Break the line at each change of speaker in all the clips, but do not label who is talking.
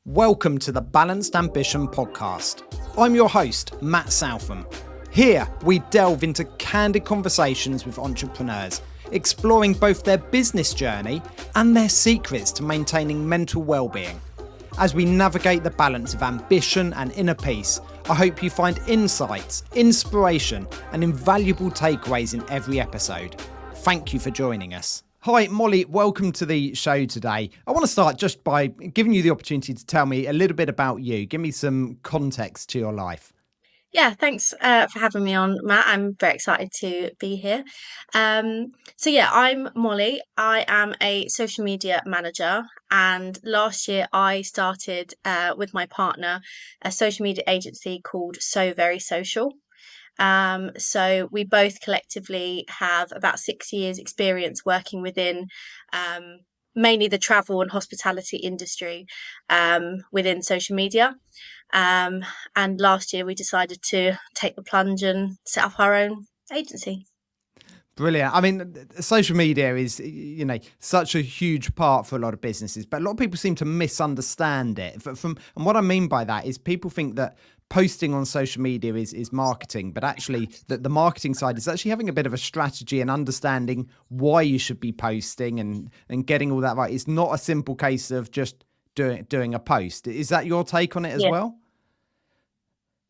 Welcome to the Balanced Ambition podcast. I'm your host, Matt Southam. Here, we delve into candid conversations with entrepreneurs, exploring both their business journey and their secrets to maintaining mental well-being. As we navigate the balance of ambition and inner peace, I hope you find insights, inspiration, and invaluable takeaways in every episode. Thank you for joining us. Hi, Molly, welcome to the show today. I want to start just by giving you the opportunity to tell me a little bit about you. Give me some context to your life.
Yeah, thanks for having me on, Matt. I'm very excited to be here. I'm Molly. I am a social media manager, and last year I started with my partner a social media agency called So Very Social. So we both collectively have about 6 years experience working within mainly the travel and hospitality industry within social media. And last year we decided to take the plunge and set up our own agency.
Brilliant. I mean, social media is, such a huge part for a lot of businesses, but a lot of people seem to misunderstand it. And what I mean by that is people think that posting on social media is marketing, but actually the marketing side is actually having a bit of a strategy and understanding why you should be posting and getting all that right. It's not a simple case of just doing a post. Is that your take on it as
Yeah.
well?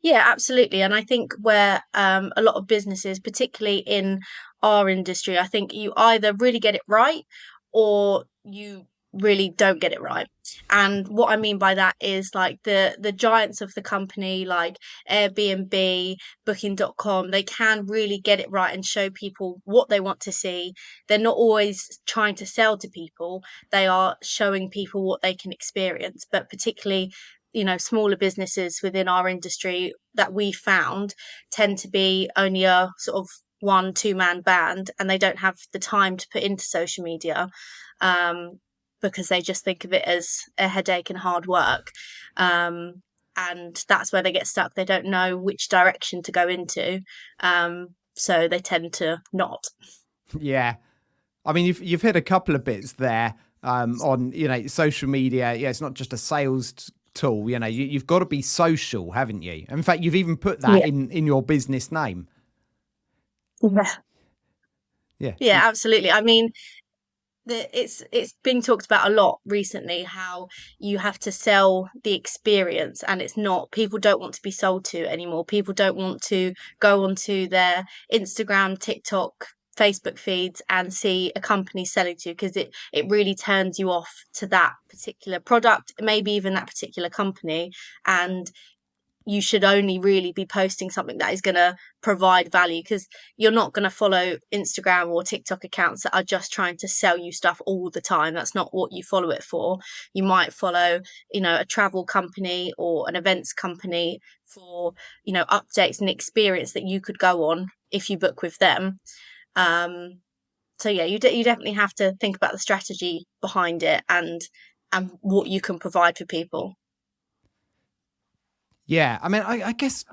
Yeah, absolutely. And I think where a lot of businesses, particularly in our industry, I think you either really get it right or you really don't get it right. And what I mean by that is like the giants of the company, like Airbnb, Booking.com, they can really get it right and show people what they want to see. They're not always trying to sell to people. They are showing people what they can experience. But particularly smaller businesses within our industry that we found tend to be only a sort of 1-2 man band, and they don't have the time to put into social media because they just think of it as a headache and hard work. And that's where they get stuck. They don't know which direction to go into. So they tend to not.
Yeah. I mean, you've hit a couple of bits there on, social media. Yeah, it's not just a sales tool. You've got to be social, haven't you? In fact, you've even put that
Yeah.
in your business name.
Yeah.
Yeah.
Yeah, absolutely. I mean, it's being talked about a lot recently how you have to sell the experience, and it's not, people don't want to be sold to anymore. People don't want to go onto their Instagram, TikTok, Facebook feeds and see a company selling to you, because it really turns you off to that particular product, maybe even that particular company. And you should only really be posting something that is going to provide value, because you're not going to follow Instagram or TikTok accounts that are just trying to sell you stuff all the time. That's not what you follow it for. You might follow, a travel company or an events company for, updates and experience that you could go on if you book with them. So yeah, you definitely have to think about the strategy behind it and what you can provide for people.
Yeah, I mean, I guess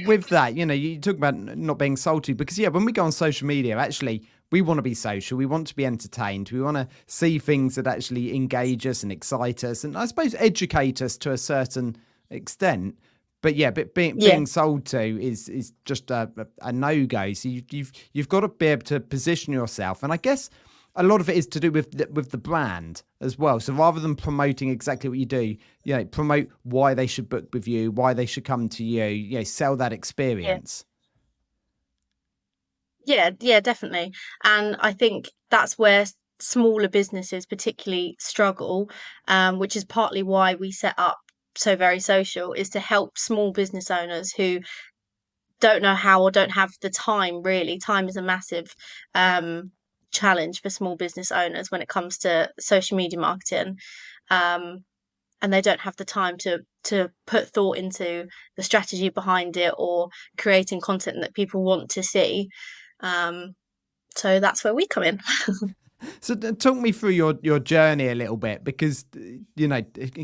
with that, you talk about not being salty because, yeah, when we go on social media, actually, we want to be social. We want to be entertained. We want to see things that actually engage us and excite us and I suppose educate us to a certain extent. But yeah, but
Yeah.
being sold to is just a no-go. So you've got to be able to position yourself. And I guess a lot of it is to do with the brand as well. So rather than promoting exactly what you do, promote why they should book with you, why they should come to you, sell that
Yeah.
experience.
Yeah, definitely. And I think that's where smaller businesses particularly struggle, which is partly why we set up So Very Social, is to help small business owners who don't know how or don't have the time, really. Time is a massive challenge for small business owners when it comes to social media marketing. Um, and they don't have the time to put thought into the strategy behind it or creating content that people want to see. Um, so that's where we come in.
So talk me through your journey a little bit because,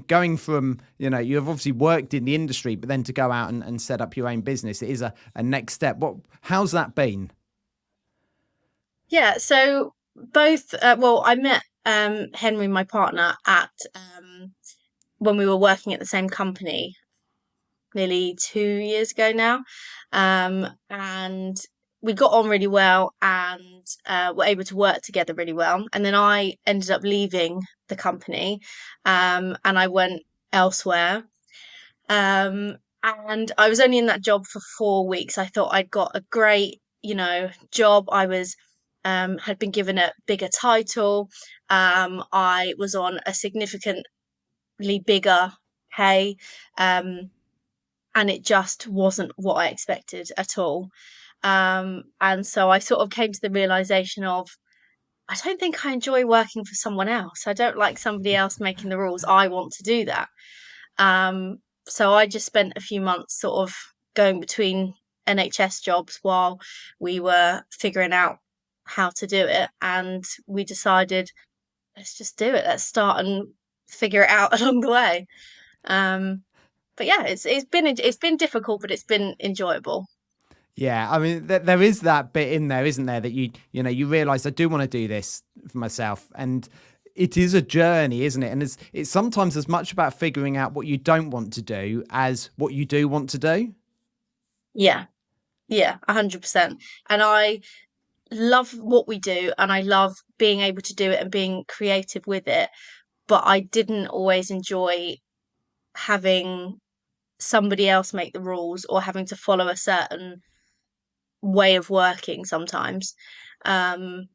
going from, you've obviously worked in the industry, but then to go out and set up your own business, it is a next step. How's that been?
Yeah, so both, I met Henry, my partner, at when we were working at the same company nearly 2 years ago now. And we got on really well and were able to work together really well. And then I ended up leaving the company, and I went elsewhere. Um, and I was only in that job for 4 weeks. I thought I'd got a great, job. I was had been given a bigger title. I was on a significantly bigger pay. And it just wasn't what I expected at all. And so I sort of came to the realization of I don't think I enjoy working for someone else. I don't like somebody else making the rules. I want to do that. Um, so I just spent a few months sort of going between NHS jobs while we were figuring out how to do it. And we decided, let's just do it. Let's start and figure it out along the way. Um, but yeah, it's been difficult, but it's been enjoyable.
Yeah, I mean, there is that bit in there, isn't there, that you realise I do want to do this for myself, and it is a journey, isn't it? And it's sometimes as much about figuring out what you don't want to do as what you do want to do.
Yeah, yeah, 100%. And I love what we do, and I love being able to do it and being creative with it. But I didn't always enjoy having somebody else make the rules or having to follow a certain way of working sometimes. Um,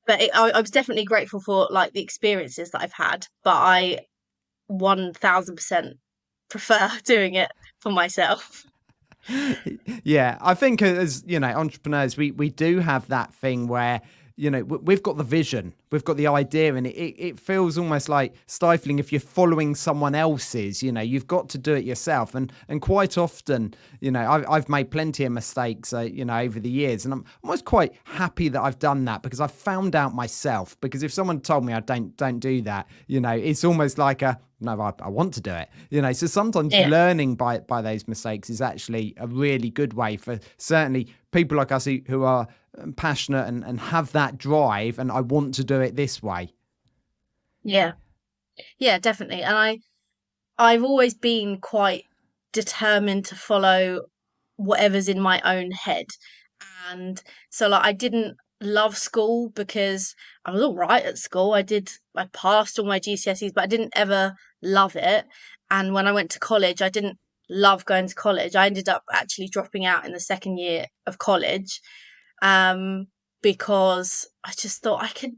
but I was definitely grateful for like the experiences that I've had, but I 1000% prefer doing it for myself.
Yeah, I think as entrepreneurs, we do have that thing where we've got the vision, we've got the idea, and it feels almost like stifling if you're following someone else's. You've got to do it yourself, and quite often, I've made plenty of mistakes, over the years, and I'm almost quite happy that I've done that because I've found out myself. Because if someone told me I don't do that, it's almost like a no, I want to do it. So sometimes
Yeah.
learning by those mistakes is actually a really good way for certainly people like us who are passionate and have that drive. And I want to do it this way.
Yeah. Yeah, definitely. And I've always been quite determined to follow whatever's in my own head. And so like I didn't love school because I was all right at school. I passed all my GCSEs, but I didn't ever love it. And when I went to college, I didn't love going to college. I ended up actually dropping out in the second year of college, um, because I just thought I could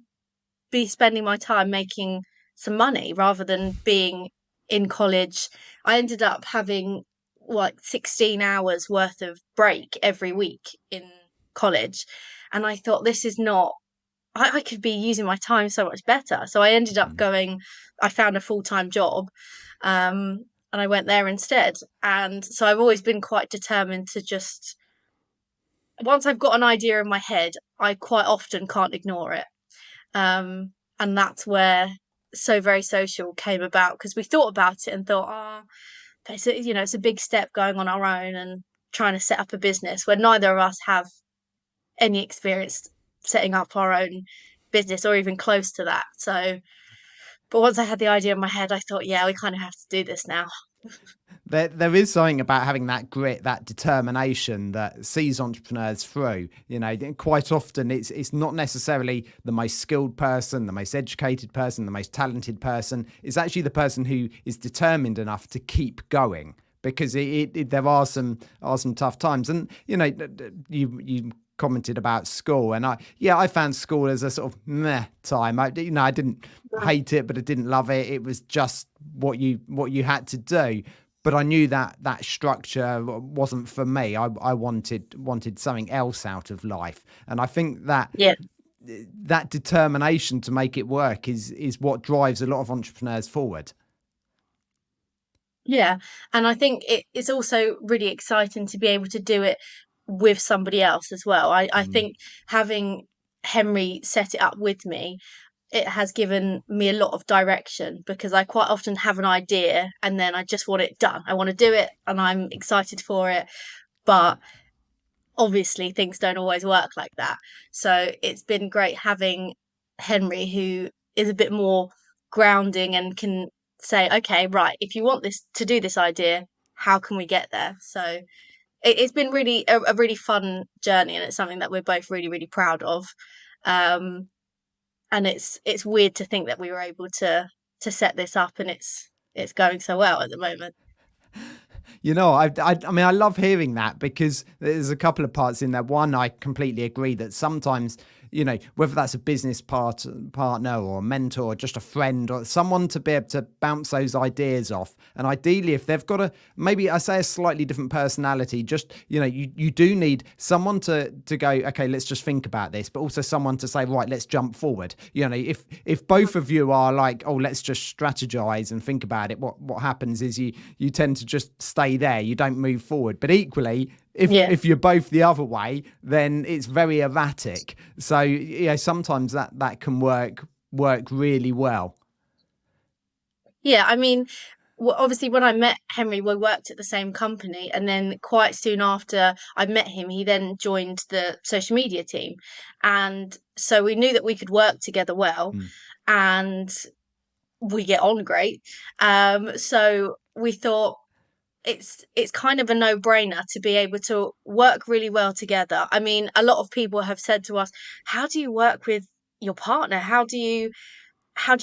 be spending my time making some money rather than being in college. I ended up having like 16 hours worth of break every week in college. And I thought, this is not, I could be using my time so much better. So I ended up going, I found a full-time job, and I went there instead. And so I've always been quite determined to just, once I've got an idea in my head, I quite often can't ignore it. And that's where So Very Social came about because we thought about it and thought, oh, it's a big step going on our own and trying to set up a business where neither of us have any experience setting up our own business or even close to that. So, but once I had the idea in my head, I thought, yeah, we kind of have to do this now.
There is something about having that grit, that determination that sees entrepreneurs through. Quite often it's not necessarily the most skilled person, the most educated person, the most talented person. It's actually the person who is determined enough to keep going because there are some tough times. And you commented about school, and I found school as a sort of meh time. I didn't hate it, but I didn't love it. It was just what you had to do, but I knew that structure wasn't for me. I wanted something else out of life, and I think
Yeah.
that determination to make it work is what drives a lot of entrepreneurs forward.
Yeah. And I think it's also really exciting to be able to do it with somebody else as well. I
Mm.
think having Henry set it up with me, it has given me a lot of direction because I quite often have an idea and then I just want it done. I want to do it and I'm excited for it. But obviously, things don't always work like that. So it's been great having Henry, who is a bit more grounding and can say, okay, right, if you want this to do this idea, how can we get there? So it's been really a really fun journey, and it's something that we're both really, really proud of. Um, and it's weird to think that we were able to set this up, and it's going so well at the moment.
You know, I mean, I love hearing that because there's a couple of parts in there. One, I completely agree that sometimes, you know, whether that's a business partner or a mentor or just a friend or someone to be able to bounce those ideas off. And ideally, if they've got maybe I say a slightly different personality, just, you know, you do need someone to go, okay, let's just think about this, but also someone to say, right, let's jump forward. You know, if both of you are like, oh, let's just strategize and think about it, what happens is you tend to just stay there, you don't move forward. But equally,
Yeah.
if you're both the other way, then it's very erratic. So yeah, sometimes that can work really well.
Yeah, I mean, obviously, when I met Henry, we worked at the same company, and then quite soon after I met him, he then joined the social media team, and so we knew that we could work together well,
Mm.
and we get on great. So we thought it's kind of a no-brainer to be able to work really well together. I mean, a lot of people have said to us, "How do you work with your partner? How do you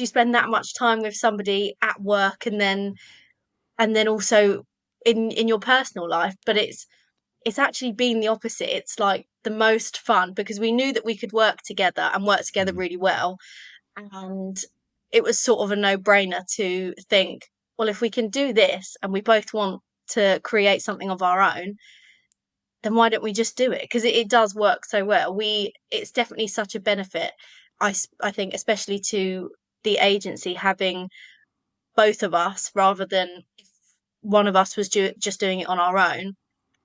spend that much time with somebody at work and then also in your personal life?" But it's actually been the opposite. It's like the most fun because we knew that we could work together and work together
Mm.
really well, and it was sort of a no-brainer to think, well, if we can do this and we both want to create something of our own, then why don't we just do it? Because it does work so well. It's definitely such a benefit. I think especially to the agency having both of us rather than if one of us was just doing it on our own,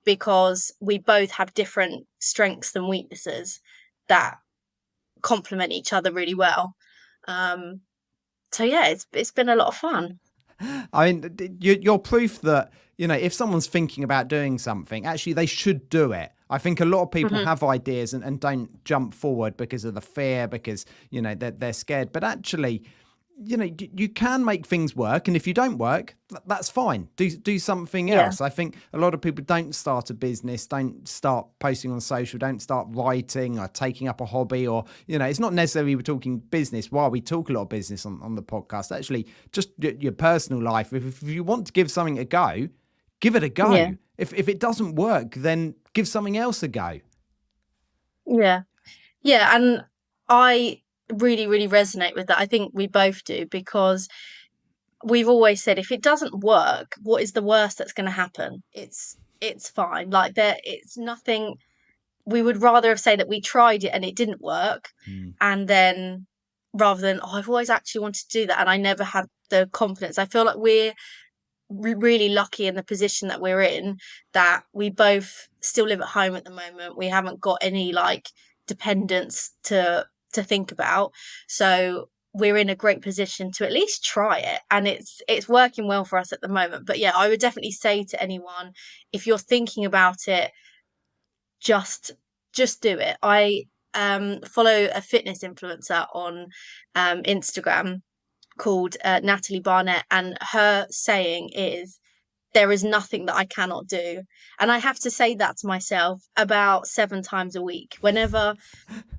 because we both have different strengths and weaknesses that complement each other really well. Um, so yeah, it's been a lot of fun.
I mean, you're proof that, you know, if someone's thinking about doing something, actually they should do it. I think a lot of people
Hmm.
have ideas and don't jump forward because of the fear, because, you know, they're scared. But actually, you know, you can make things work, and if you don't work, that's fine. Do something
Yeah,
else. I think a lot of people don't start a business, don't start posting on social, don't start writing or taking up a hobby, or, you know, it's not necessarily we're talking business. While we talk a lot of business on the podcast, actually just your personal life, if you want to give something a go, give it a
yeah,
go. If it doesn't work, then give something else a go.
yeah, yeah. And I really, really resonate with that. I think we both do because we've always said if it doesn't work, what is the worst that's going to happen? It's fine. Like it's nothing. We would rather have said that we tried it and it didn't work,
Mm.
and then rather than, oh, I've always actually wanted to do that and I never had the confidence. I feel like we're really lucky in the position that we're in, that we both still live at home at the moment. We haven't got any like dependents to think about. So we're in a great position to at least try it, and it's working well for us at the moment. But yeah, I would definitely say to anyone, if you're thinking about it, just just do it. I follow a fitness influencer on Instagram called Natalie Barnett, and her saying is, there is nothing that I cannot do. And I have to say that to myself about 7 times a week. Whenever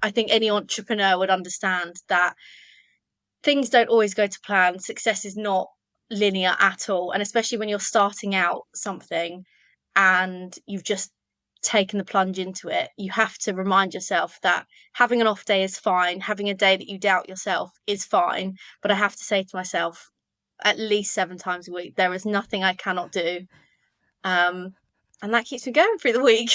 I think any entrepreneur would understand that things don't always go to plan, success is not linear at all. And especially when you're starting out something and you've just taken the plunge into it, you have to remind yourself that having an off day is fine, having a day that you doubt yourself is fine. But I have to say to myself, at least 7 times a week, there is nothing I cannot do. Um, and that keeps me going through the week.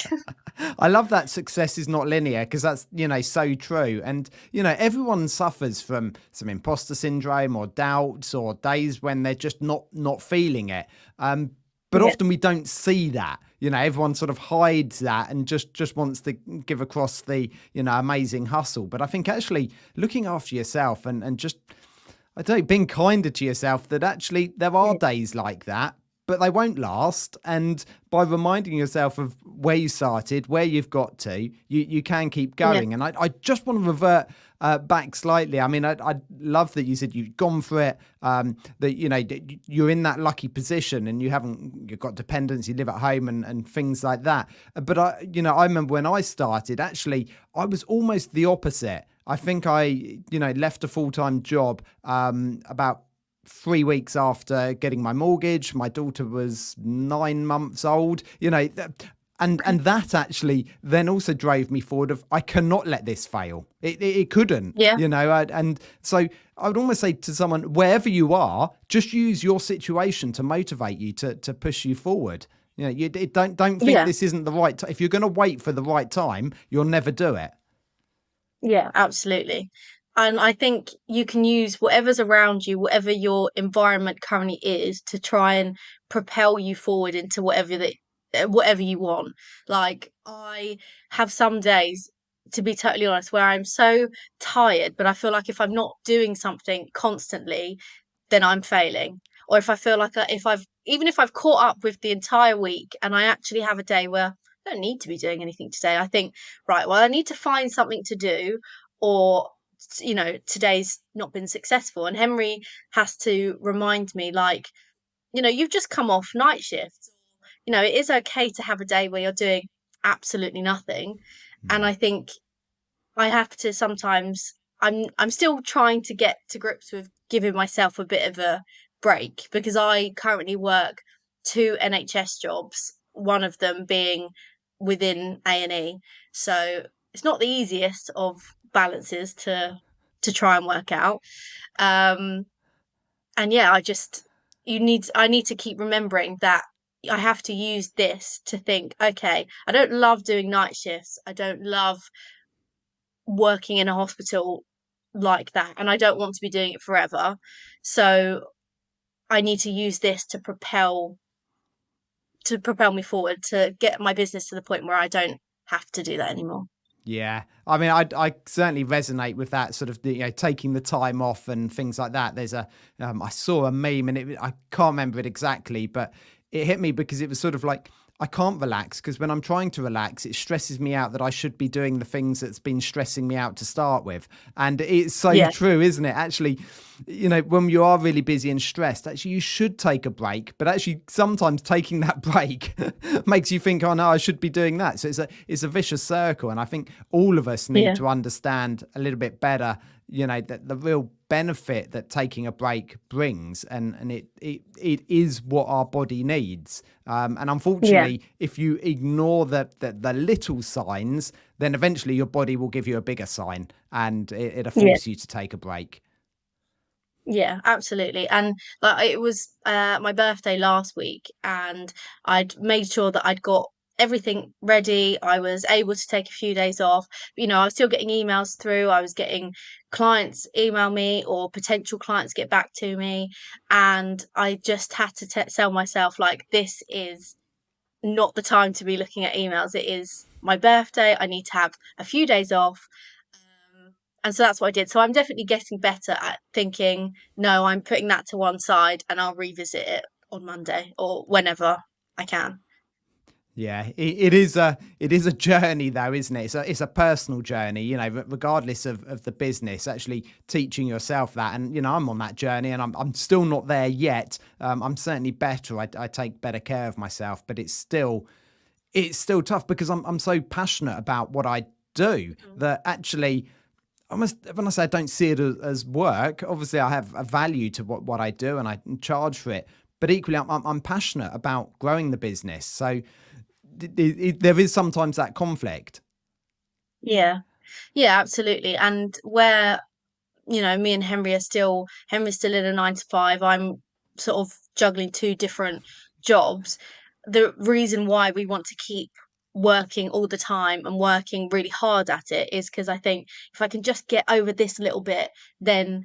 I love that success is not linear, because that's, you know, so true. And, you know, everyone suffers from some imposter syndrome or doubts or days when they're just not feeling it. But
Yeah,
often we don't see that. You know, everyone sort of hides that and just wants to give across the, you know, amazing hustle. But I think actually looking after yourself and just, I don't know, being kinder to yourself, that actually there are
yeah,
days like that. but they won't last. And by reminding yourself of where you started, where you've got to, you can keep
Yeah.
going. And I just want to revert back slightly. I mean, I love that you said you've gone for it, that, you're in that lucky position and you've got dependents, you live at home and things like that. But I remember when I started, actually, I was almost the opposite. I think I left a full-time job about 3 weeks after getting my mortgage. My daughter was 9 months old, and that actually then also drove me forward of, I cannot let this fail. It couldn't,
Yeah.
and so I would almost say to someone, wherever you are, just use your situation to motivate you, to push you forward. Don't think
Yeah.
this isn't the right time. If you're going to wait for the right time, you'll never do it.
Yeah, absolutely. And I think you can use whatever's around you, whatever your environment currently is, to try and propel you forward into whatever you want. Like, I have some days, to be totally honest, where I'm so tired, but I feel like if I'm not doing something constantly, then I'm failing. Or if I feel like even if I've caught up with the entire week and I actually have a day where I don't need to be doing anything today, I think, right, well, I need to find something to do, or, today's not been successful. And Henry has to remind me, like, you've just come off night shift. It is okay to have a day where you're doing absolutely nothing. And
Mm.
I think I have to sometimes, I'm still trying to get to grips with giving myself a bit of a break, because I currently work two NHS jobs, one of them being within A&E. So it's not the easiest of balances to try and work out. Um and yeah, I need to keep remembering that I have to use this to think, okay, I don't love doing night shifts. I don't love working in a hospital like that, and I don't want to be doing it forever. So I need to use this to propel me forward, to get my business to the point where I don't have to do that anymore.
Yeah, I mean, I certainly resonate with that sort of, taking the time off and things like that. I saw a meme, and I can't remember it exactly, but it hit me because it was sort of like, I can't relax because when I'm trying to relax, it stresses me out that I should be doing the things that's been stressing me out to start with. And it's so
Yeah,
true, isn't it? Actually, when you are really busy and stressed, actually, you should take a break. But actually, sometimes taking that break makes you think, oh no, I should be doing that. So it's a vicious circle. And I think all of us need
yeah,
to understand a little bit better, that the real benefit that taking a break brings, and it is what our body needs. And
yeah,
unfortunately, if you ignore the little signs, then eventually your body will give you a bigger sign, and it'll
yeah.
force you to take a break.
Yeah, absolutely. And like, it was my birthday last week, and I'd made sure that I'd got everything ready. I was able to take a few days off. I was still getting emails through. I was getting clients email me, or potential clients get back to me, and I just had to tell myself, like, this is not the time to be looking at emails. It is my birthday. I need to have a few days off. And so that's what I did. So I'm definitely getting better at thinking, no, I'm putting that to one side and I'll revisit it on Monday or whenever I can.
Yeah, it is a journey though, isn't it? It's a personal journey, regardless of the business. Actually, teaching yourself that, and I'm on that journey, and I'm still not there yet. I'm certainly better. I take better care of myself, but it's still tough because I'm so passionate about what I do
Mhm.
that actually, almost when I say I don't see it as work, obviously I have a value to what I do and I charge for it. But equally, I'm passionate about growing the business. So there is sometimes that conflict.
Yeah. Yeah, absolutely. And where, me and Henry's still in a 9 to 5. I'm sort of juggling two different jobs. The reason why we want to keep working all the time and working really hard at it is because I think if I can just get over this little bit, then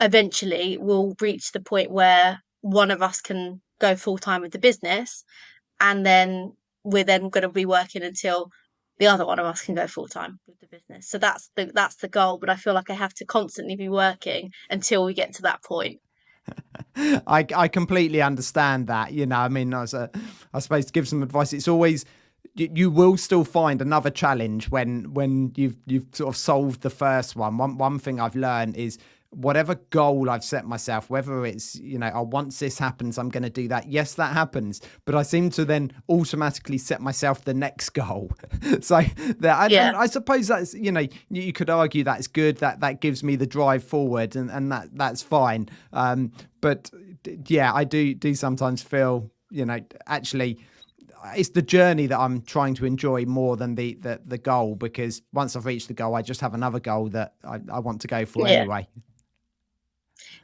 eventually we'll reach the point where one of us can go full time with the business, and then we're then going to be working until the other one of us can go full time with the business. So that's the goal. But I feel like I have to constantly be working until we get to that point.
I completely understand that. I mean, I suppose to give some advice, it's always you will still find another challenge when you've sort of solved the first one. One thing I've learned is whatever goal I've set myself, whether it's, oh, once this happens, I'm going to do that. Yes, that happens. But I seem to then automatically set myself the next goal. So that,
Yeah.
and I suppose that's, you could argue that's good. That gives me the drive forward, and that's fine. But yeah, I do sometimes feel, actually it's the journey that I'm trying to enjoy more than the goal, because once I've reached the goal, I just have another goal that I want to go for
Yeah.
anyway.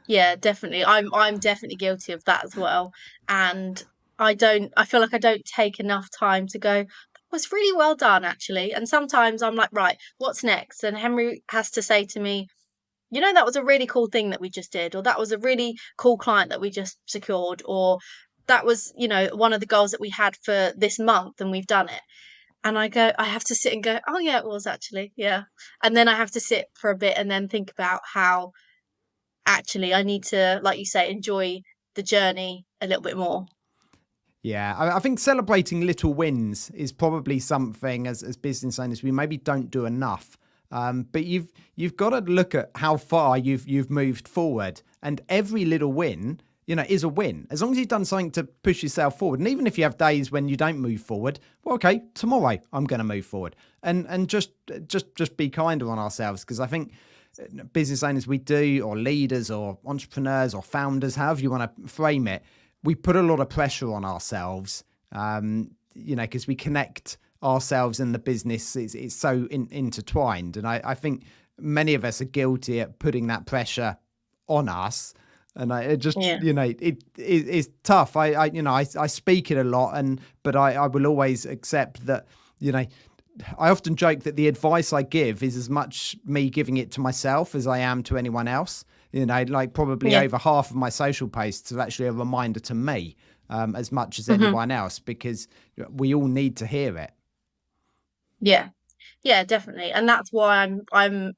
Yeah, definitely. I'm definitely guilty of that as well. And I feel like I don't take enough time to go, that was really well done actually. And sometimes I'm like, right, what's next? And Henry has to say to me, that was a really cool thing that we just did, or that was a really cool client that we just secured, or that was, one of the goals that we had for this month and we've done it. And I have to sit and go, oh yeah, it was actually, yeah. And then I have to sit for a bit and then think about how actually I need to, like you say, enjoy the journey a little bit more.
Yeah, I think celebrating little wins is probably something as business owners we maybe don't do enough. But you've got to look at how far you've moved forward, and every little win, is a win. As long as you've done something to push yourself forward, and even if you have days when you don't move forward, well, okay, tomorrow I'm going to move forward, and just be kinder on ourselves, because I think business owners we do, or leaders, or entrepreneurs, or founders, however you want to frame it, we put a lot of pressure on ourselves, because we connect ourselves and the business. It's so intertwined. And I think many of us are guilty at putting that pressure on us. And it just,
Yeah.
it's tough. I speak it a lot, but I will always accept that, I often joke that the advice I give is as much me giving it to myself as I am to anyone else. Like probably
Yeah.
over half of my social posts are actually a reminder to me, as much as
Hmm.
anyone else, because we all need to hear it.
Yeah. Yeah, definitely. And that's why I'm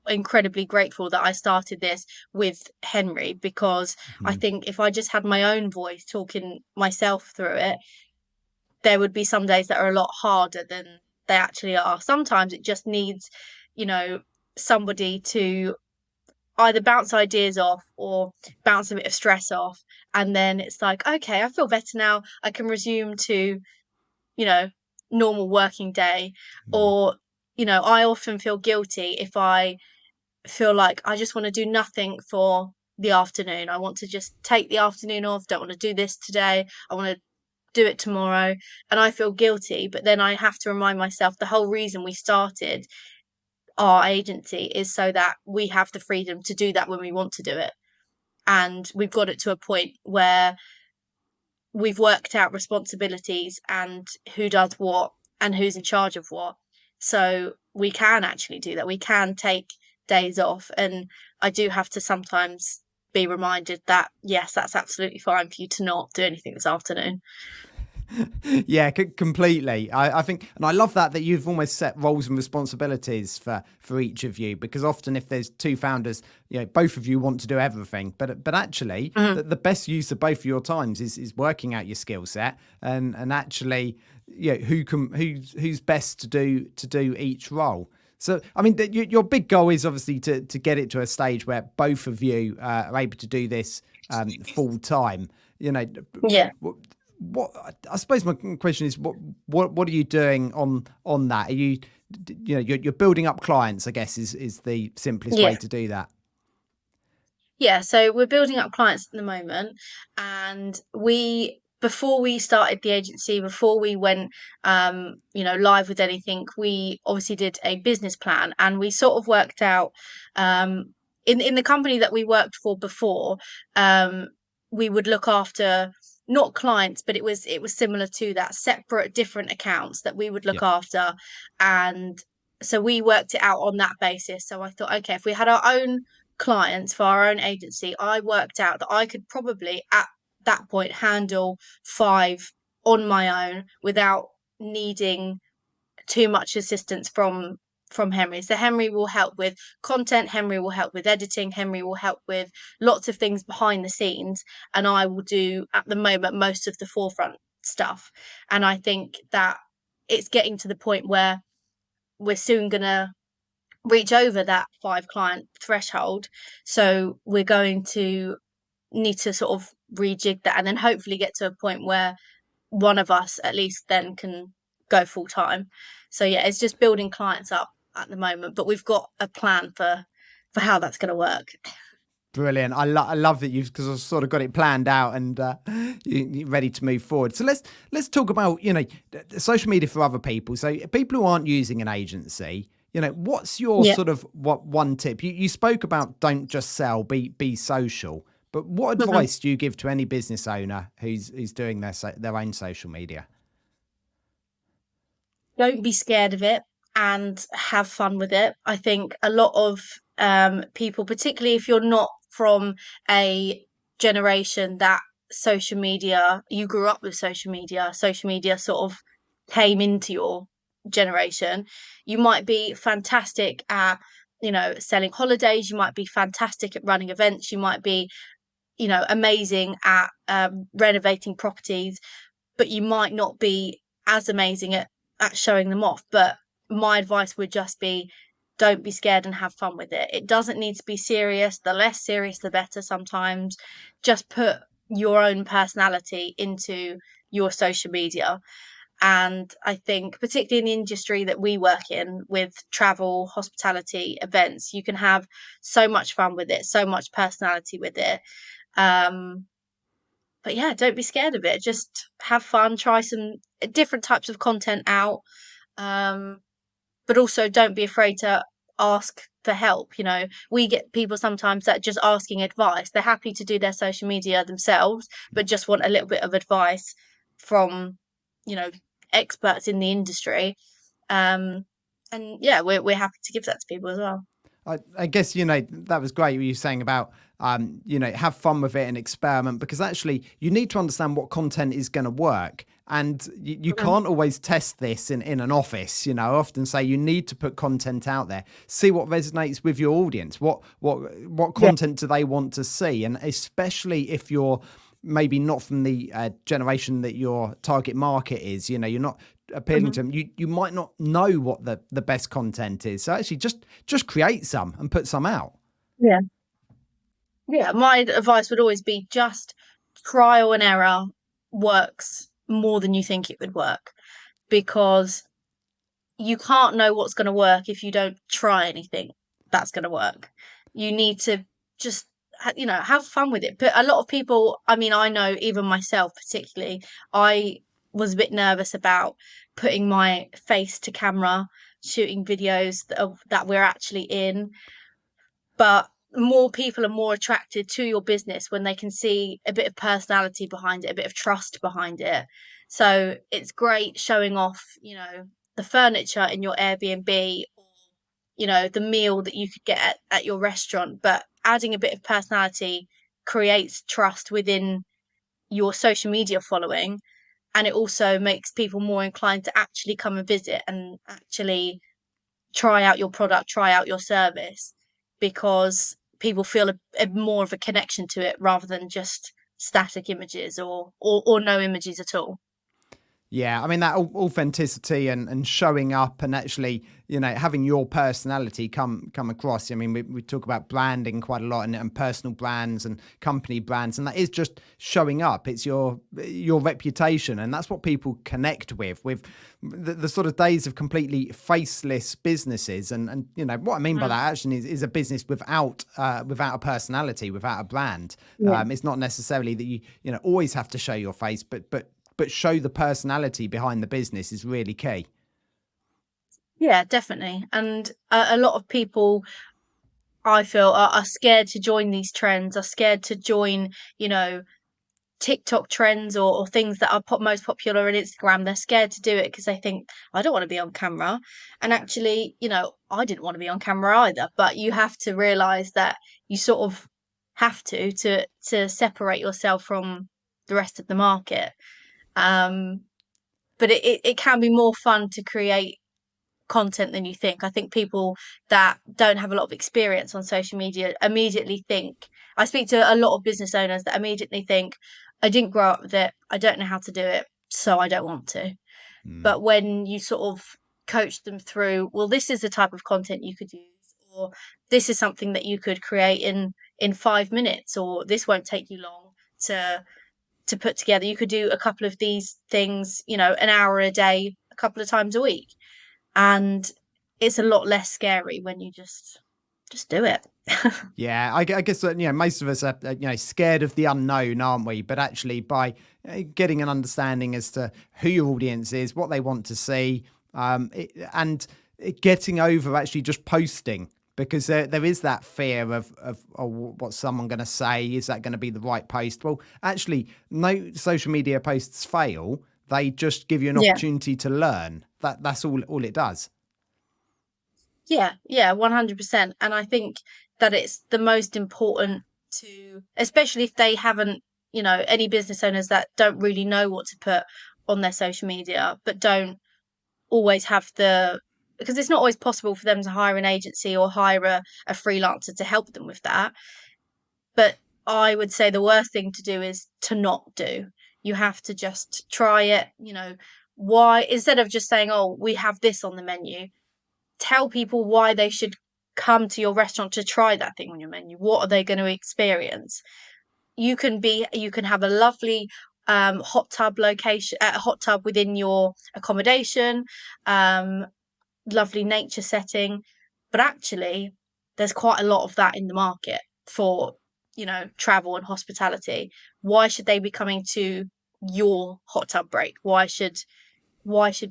incredibly grateful that I started this with Henry, because I
Mhm.
think if I just had my own voice talking myself through it, there would be some days that are a lot harder than they actually are. Sometimes it just needs, you know, somebody to either bounce ideas off or bounce a bit of stress off. And then it's like, okay, I feel better now. I can resume to, you know, normal working day.
Mhm.
Or, I often feel guilty if I feel like I just want to do nothing for the afternoon. I want to just take the afternoon off, don't want to do this today. I want to do it tomorrow. And I feel guilty. But then I have to remind myself the whole reason we started our agency is so that we have the freedom to do that when we want to do it. And we've got it to a point where we've worked out responsibilities and who does what and who's in charge of what. So we can actually do that. We can take days off. And I do have to sometimes be reminded that, yes, that's absolutely fine for you to not do anything this afternoon.
Yeah, completely. I think, and I love that you've almost set roles and responsibilities for each of you, because often if there's two founders, both of you want to do everything, but actually
Mhm.
the best use of both of your times is working out your skill set, and actually, who's best to do each role. So, I mean, your big goal is obviously to get it to a stage where both of you are able to do this full time. You know,
Yeah.
what I suppose my question is, what are you doing on that? Are you, you're building up clients, I guess is the simplest way
Yeah.
to do that.
Yeah, so we're building up clients at the moment, and before we started the agency, before we went live with anything, we obviously did a business plan, and we sort of worked out in the company that we worked for before, um we would look after not clients, but it was similar to that, separate different accounts that we would
Yeah.
look after. And so we worked it out on that basis. So I thought, okay, if we had our own clients for our own agency, I worked out that I could probably at that point handle 5 on my own without needing too much assistance from from Henry. So Henry will help with content, Henry will help with editing, Henry will help with lots of things behind the scenes, and I will do at the moment most of the forefront stuff. And I think that it's getting to the point where we're soon going to reach over that 5 client threshold. So we're going to need to sort of rejig that and then hopefully get to a point where one of us at least then can go full time. So yeah, it's just building clients up at the moment, but we've got a plan for how that's going to work.
Brilliant. I love that you've because I've sort of got it planned out and you're ready to move forward. So let's talk about social media for other people. So people who aren't using an agency, what's your
Yeah.
sort of one tip? You spoke about don't just sell, be social. But what
Mhm.
advice do you give to any business owner who's doing their own social media?
Don't be scared of it and have fun with it. I think a lot of people, particularly if you're not from a generation that you grew up with social media sort of came into your generation, you might be fantastic at, selling holidays, you might be fantastic at running events, you might be, amazing at renovating properties, but you might not be as amazing at showing them off. But my advice would just be don't be scared and have fun with it. It doesn't need to be serious. The less serious, the better sometimes. Just put your own personality into your social media. And I think, particularly in the industry that we work in with travel, hospitality, events, you can have so much fun with it, so much personality with it. Um, but yeah, don't be scared of it. Just have fun, try some different types of content out. Um, but also don't be afraid to ask for help. We get people sometimes that just asking advice. They're happy to do their social media themselves, but just want a little bit of advice from, you know, experts in the industry. Um, and yeah, we're happy to give that to people as well.
I guess, that was great what you were saying about, have fun with it and experiment because actually you need to understand what content is going to work. And you
Mhm.
can't always test this in an office. I often say you need to put content out there, see what resonates with your audience. What
Yeah.
content do they want to see? And especially if you're maybe not from the generation that your target market is, you're not appealing
Mhm.
to them, you might not know what the best content is. So actually just create some and put some out.
Yeah. Yeah, my advice would always be just trial and error works more than you think it would work because you can't know what's going to work if you don't try anything that's going to work. You need to just, have fun with it. But a lot of people, I mean, I know even myself particularly, I was a bit nervous about putting my face to camera, shooting videos that we're actually in, but more people are more attracted to your business when they can see a bit of personality behind it, a bit of trust behind it. So it's great showing off, the furniture in your Airbnb or, the meal that you could get at your restaurant. But adding a bit of personality creates trust within your social media following. And it also makes people more inclined to actually come and visit and actually try out your product, try out your service, because people feel a more of a connection to it rather than just static images or no images at all.
Yeah, I mean that authenticity and showing up and actually, having your personality come across. I mean, we talk about branding quite a lot and personal brands and company brands, and that is just showing up. It's your reputation, and that's what people connect with the sort of days of completely faceless businesses. And what I mean by
Mm.
that actually is a business without a personality, without a brand.
Yeah.
It's not necessarily that you always have to show your face, but show the personality behind the business is really key.
Yeah, definitely. And a lot of people, I feel, are scared to join these trends, are scared to join, TikTok trends or things that are most popular on Instagram. They're scared to do it because they think, I don't want to be on camera. And actually, I didn't want to be on camera either. But you have to realize that you sort of have to separate yourself from the rest of the market. Um, but it can be more fun to create content than you think. I think people that don't have a lot of experience on social media immediately think, I speak to a lot of business owners that immediately think, I didn't grow up with it, I don't know how to do it, so I don't want to.
Mm.
But when you sort of coach them through, well, this is the type of content you could use, or this is something that you could create in 5 minutes, or this won't take you long to put together. You could do a couple of these things, an hour a day, a couple of times a week. And it's a lot less scary when you just do it.
Yeah, I guess that, most of us are, scared of the unknown, aren't we? But actually, by getting an understanding as to who your audience is, what they want to see, and getting over actually just posting, because there is that fear of oh, what's someone going to say? Is that going to be the right post? Well, actually, no social media posts fail. They just give you an
Yeah.
opportunity to learn. That's all it does.
Yeah, 100%. And I think that it's the most important to, especially if they haven't, any business owners that don't really know what to put on their social media, but don't always have because it's not always possible for them to hire an agency or hire a freelancer to help them with that. But I would say the worst thing to do is to not do. You have to just try it, why, instead of just saying, oh, we have this on the menu, tell people why they should come to your restaurant to try that thing on your menu. What are they going to experience? You can have a lovely hot tub location, hot tub within your accommodation, lovely nature setting, but actually there's quite a lot of that in the market for travel and hospitality. Why should they be coming to your hot tub break? Why should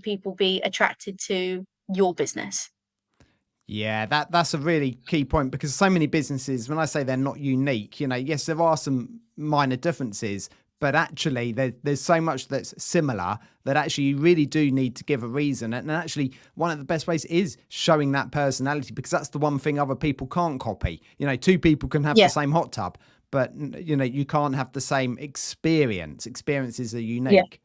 people be attracted to your business?
Yeah, that's a really key point, because so many businesses, when I say they're not unique, yes, there are some minor differences, but actually there's so much that's similar that actually you really do need to give a reason. And actually, one of the best ways is showing that personality, because that's the one thing other people can't copy. Two people can have the
Yeah,
same hot tub, but you can't have the same experience. Experiences are
yeah,
unique.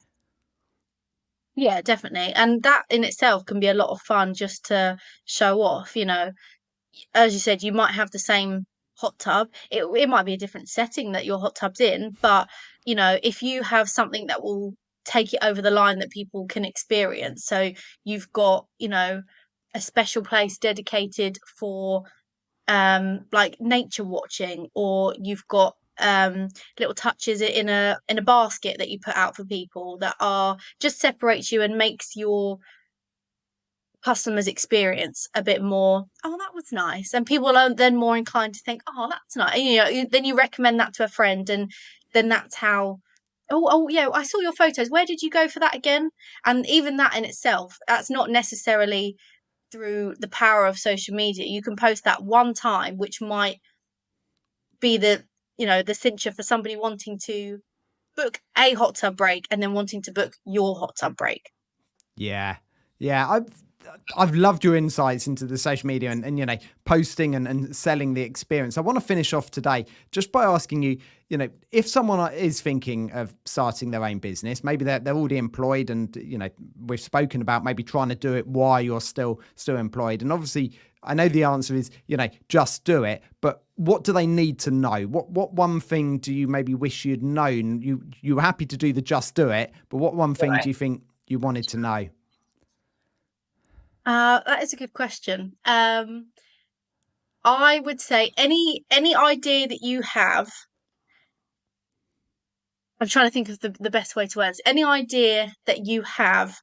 yeah, definitely. And that in itself can be a lot of fun just to show off. As you said, you might have the same hot tub. It might be a different setting that your hot tub's in, but if you have something that will take it over the line that people can experience. So you've got, a special place dedicated for like nature watching, or you've got little touches in a basket that you put out for people that are just separates you and makes your customers experience a bit more, oh, that was nice, and people are then more inclined to think, oh, that's nice, then you recommend that to a friend, and then that's how, oh yeah, I saw your photos, where did you go for that again? And even that in itself, that's not necessarily through the power of social media. You can post that one time, which might be the cincher for somebody wanting to book a hot tub break and then wanting to book your hot tub break.
Yeah. Yeah. I've loved your insights into the social media and posting and selling the experience. I want to finish off today just by asking you, if someone is thinking of starting their own business, maybe they're already employed, and we've spoken about maybe trying to do it while you're still employed. And obviously I know the answer is, just do it, but what do they need to know? What one thing do you maybe wish you'd known? You were happy to do the just do it, but what one thing do
Right.
you think you wanted to know?
That is a good question. I would say any idea that you have. I'm trying to think of the best way to answer. Any idea that you have,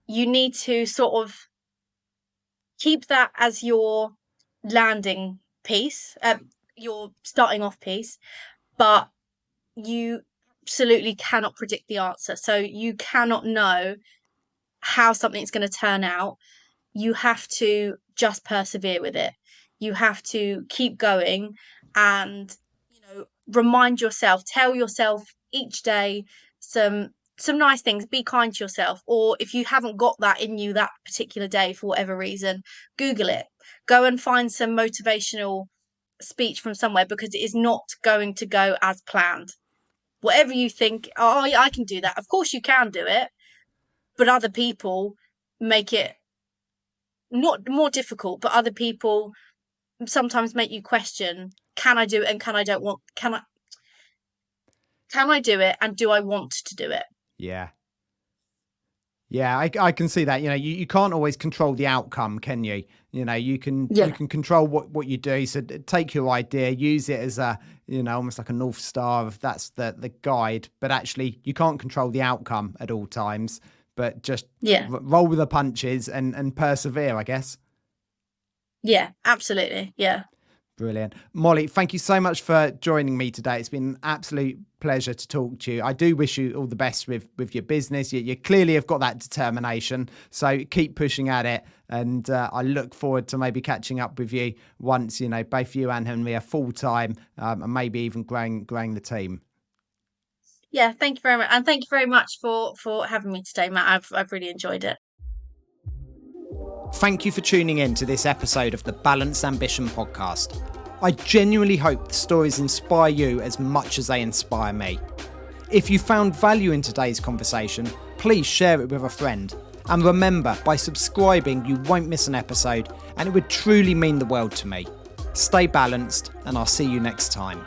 you need to sort of keep that as your landing piece, your starting off piece, but you absolutely cannot predict the answer. So you cannot know how something's going to turn out. You have to just persevere with it. You have to keep going and remind yourself, tell yourself each day some nice things, be kind to yourself. Or if you haven't got that in you that particular day for whatever reason, Google it. Go and find some motivational speech from somewhere, because it is not going to go as planned. Whatever you think, oh, yeah, I can do that. Of course you can do it, but other people make it not more difficult, but other people sometimes make you question, can I do it, and can I do it, and do I want to do it?
Yeah. Yeah, I can see that. You can't always control the outcome, can you? You
Yeah.
can control what you do. So take your idea, use it as a, almost like a North Star, if that's the guide. But actually, you can't control the outcome at all times. But just
Yeah.
roll with the punches and persevere, I guess.
Yeah, absolutely. Yeah.
Brilliant. Molly, thank you so much for joining me today. It's been an absolute pleasure to talk to you. I do wish you all the best with your business. You clearly have got that determination. So keep pushing at it. And I look forward to maybe catching up with you once, both you and Henry are full-time and maybe even growing the team.
Yeah, thank you very much. And thank you very much for having me today, Matt. I've really enjoyed it.
Thank you for tuning in to this episode of the Balanced Ambition podcast. I genuinely hope the stories inspire you as much as they inspire me. If you found value in today's conversation, please share it with a friend. And remember, by subscribing, you won't miss an episode, and it would truly mean the world to me. Stay balanced, and I'll see you next time.